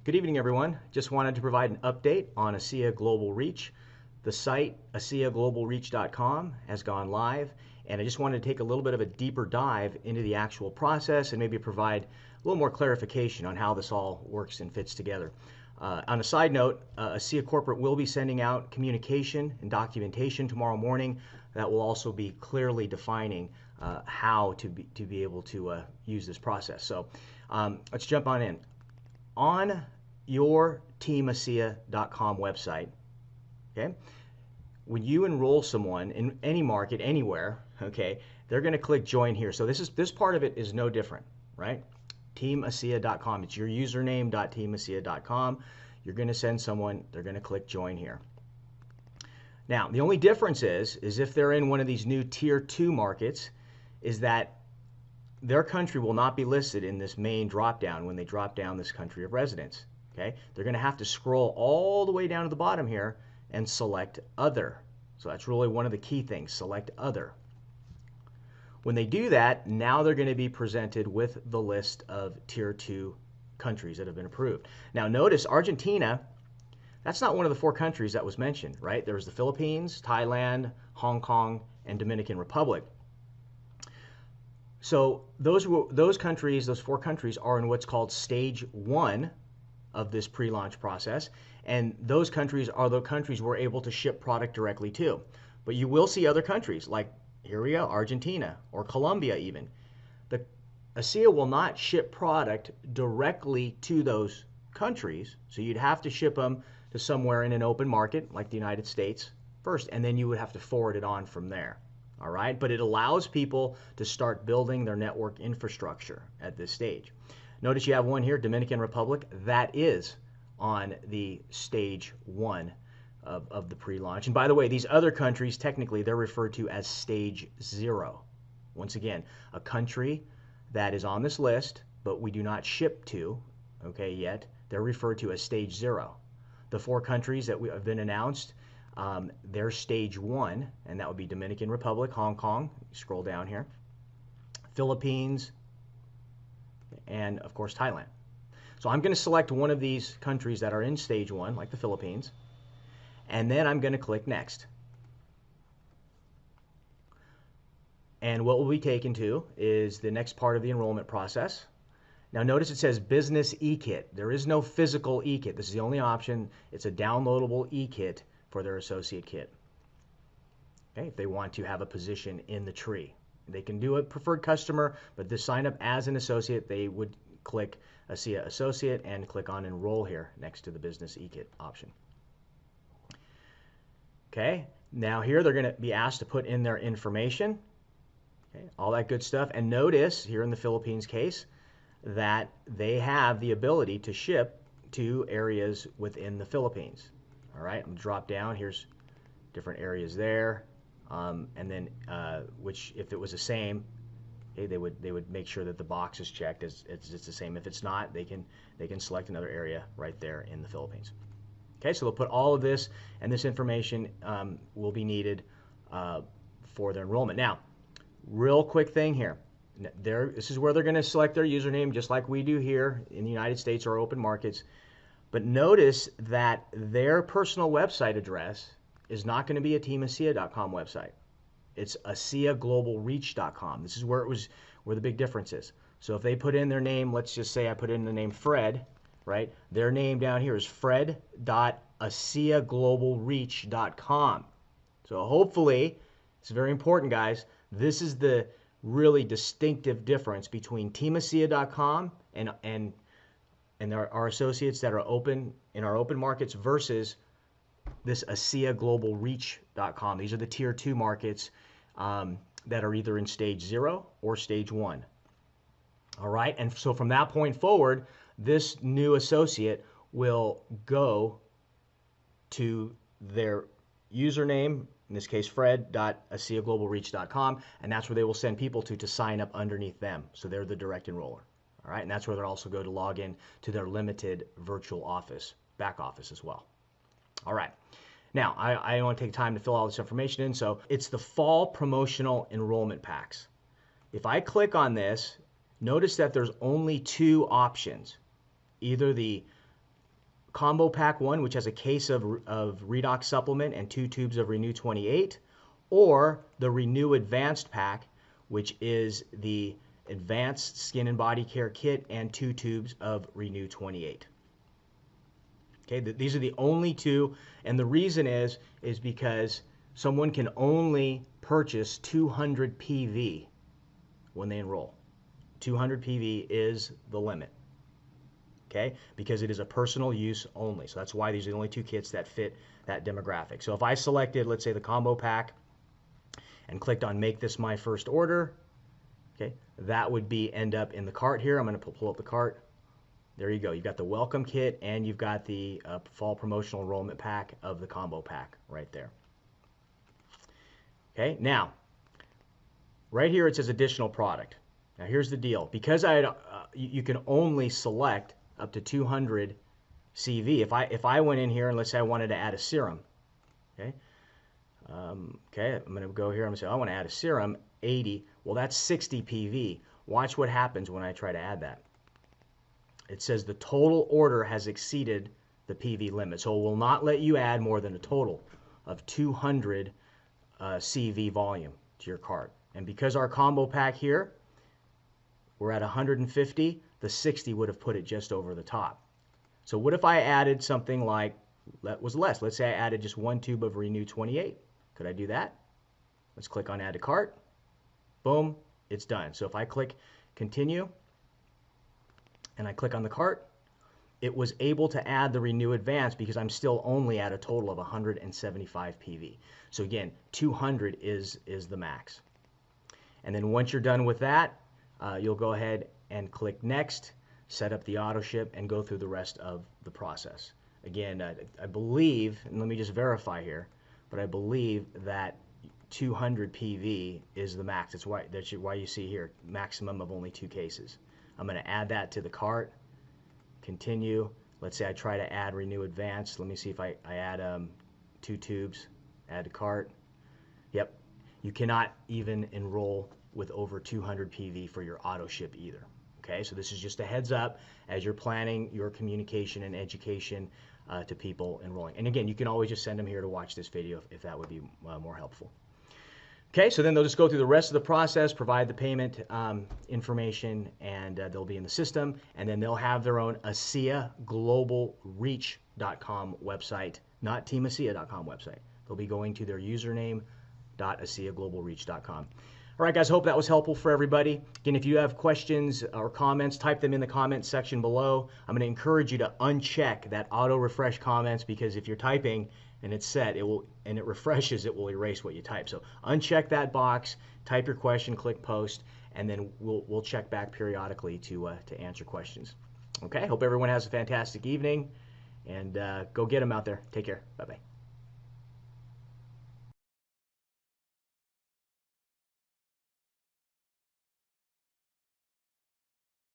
Good evening, everyone. Just wanted to provide an update on ASEA Global Reach. The site, ASEAGlobalReach.com, has gone live, and I just wanted to take a little bit of a deeper dive into the actual process and maybe provide a little more clarification on how this all works and fits together. On a side note, ASEA Corporate will be sending out communication and documentation tomorrow morning that will also be clearly defining how to be able to use this process. So let's jump on in. On your teamasea.com website, okay, when you enroll someone in any market, anywhere, okay, they're going to click join here. So this part of it is no different, right? Teamasea.com. It's your username.teamasea.com. You're going to send someone, they're going to click join here. Now, the only difference is if they're in one of these new tier 2 markets, is that their country will not be listed in this main drop down when they drop down this country of residence. Okay? They're going to have to scroll all the way down to the bottom here and select other. So that's really one of the key things, select other. When they do that, now they're going to be presented with the list of tier 2 countries that have been approved. Now notice Argentina, that's not one of the 4 countries that was mentioned, right? There was the Philippines, Thailand, Hong Kong, and Dominican Republic. So those countries, those 4 countries, are in what's called stage 1 of this pre-launch process, and those countries are the countries we're able to ship product directly to. But you will see other countries, like here we go, Argentina or Colombia even. The ASEA will not ship product directly to those countries, so you'd have to ship them to somewhere in an open market like the United States first, and then you would have to forward it on from there. All right, but it allows people to start building their network infrastructure at this stage. Notice you have one here, Dominican Republic, that is on the stage 1 of the pre-launch. And by the way, these other countries, technically, they're referred to as stage 0. Once again, a country that is on this list, but we do not ship to, okay, yet, they're referred to as stage 0. The 4 countries that have been announced, they're stage 1, and that would be Dominican Republic, Hong Kong, scroll down here, Philippines, and of course Thailand. So I'm going to select one of these countries that are in stage 1, like the Philippines, and then I'm going to click next. And what we'll be taken to is the next part of the enrollment process. Now notice it says business e-kit. There is no physical e-kit. This is the only option. It's a downloadable e-kit for their associate kit. Okay, if they want to have a position in the tree. They can do a preferred customer, but to sign up as an associate, they would click ASEA Associate and click on Enroll here next to the Business e-kit option. Okay, now here they're going to be asked to put in their information, okay, all that good stuff. And notice here in the Philippines case that they have the ability to ship to areas within the Philippines. All right, I'm going to drop down. Here's different areas there, and then which, if it was the same, okay, they would make sure that the box is checked as it's the same. If it's not, they can select another area right there in the Philippines. Okay, so they'll put all of this, and this information will be needed for their enrollment. Now, real quick thing here. This is where they're going to select their username, just like we do here in the United States or open markets. But notice that their personal website address is not going to be a teamasea.com website. It's ASEAGlobalReach.com. This is where the big difference is. So if they put in their name, let's just say I put in the name Fred, right? Their name down here is fred.ASEAGlobalReach.com. So hopefully, it's very important, guys. This is the really distinctive difference between teamasea.com and our associates that are open in our open markets versus this ASEAGlobalReach.com. These are the tier 2 markets that are either in stage 0 or stage 1. All right, and so from that point forward, this new associate will go to their username, in this case fred.ASEAGlobalReach.com, and that's where they will send people to sign up underneath them. So they're the direct enroller. All right, and that's where they'll also go to log in to their limited virtual office, back office as well. All right, now I want to take time to fill all this information in. So it's the fall promotional enrollment packs. If I click on this, notice that there's only 2 options. Either the Combo Pack 1, which has a case of Redox supplement and 2 tubes of Renew 28, or the Renew Advanced Pack, which is the Advanced Skin and Body Care Kit and 2 tubes of Renew 28. Okay, these are the only two, and the reason is because someone can only purchase 200 PV when they enroll. 200 PV is the limit. Okay, because it is a personal use only. So that's why these are the only two kits that fit that demographic. So if I selected, let's say, the combo pack and clicked on make this my first order, okay, that would end up in the cart here. I'm going to pull up the cart. There you go. You've got the welcome kit and you've got the fall promotional enrollment pack of the combo pack right there. Okay, now, right here it says additional product. Now here's the deal. Because you can only select up to 200 CV. If I went in here and let's say I wanted to add a serum, okay, okay, I'm going to go here. I'm going to say I want to add a serum, 80. Well, that's 60 PV. Watch what happens when I try to add that. It says the total order has exceeded the PV limit, so it will not let you add more than a total of 200 CV volume to your cart. And because our combo pack here, we're at 150, the 60 would have put it just over the top. So what if I added something like, that was less, let's say I added just 1 tube of Renew 28. Could I do that? Let's click on add to cart. Boom, it's done. So if I click continue and I click on the cart, it was able to add the Renew Advanced because I'm still only at a total of 175 PV. So again, 200 is the max. And then once you're done with that, you'll go ahead and click next, set up the auto ship, and go through the rest of the process. Again, I believe, and let me just verify here, but I believe that 200 PV is the max. That's why you see here maximum of only 2 cases. I'm going to add that to the cart, continue. Let's say I try to add Renew Advanced. Let me see if I add 2 tubes, add to cart. Yep, you cannot even enroll with over 200 PV for your auto ship either. Okay, so this is just a heads up as you're planning your communication and education to people enrolling. And again, you can always just send them here to watch this video if that would be more helpful. Okay, so then they'll just go through the rest of the process, provide the payment information, and they'll be in the system, and then they'll have their own ASEA Global Reach.com website, not TeamASEA.com website. They'll be going to their username.ASEAGlobalReach.com. All right, guys, hope that was helpful for everybody. Again, if you have questions or comments, type them in the comments section below. I'm going to encourage you to uncheck that auto refresh comments, because if you're typing and it's set, it refreshes, it will erase what you type. So uncheck that box, type your question, click post, and then we'll check back periodically to answer questions. Okay, hope everyone has a fantastic evening, and go get them out there. Take care. Bye-bye.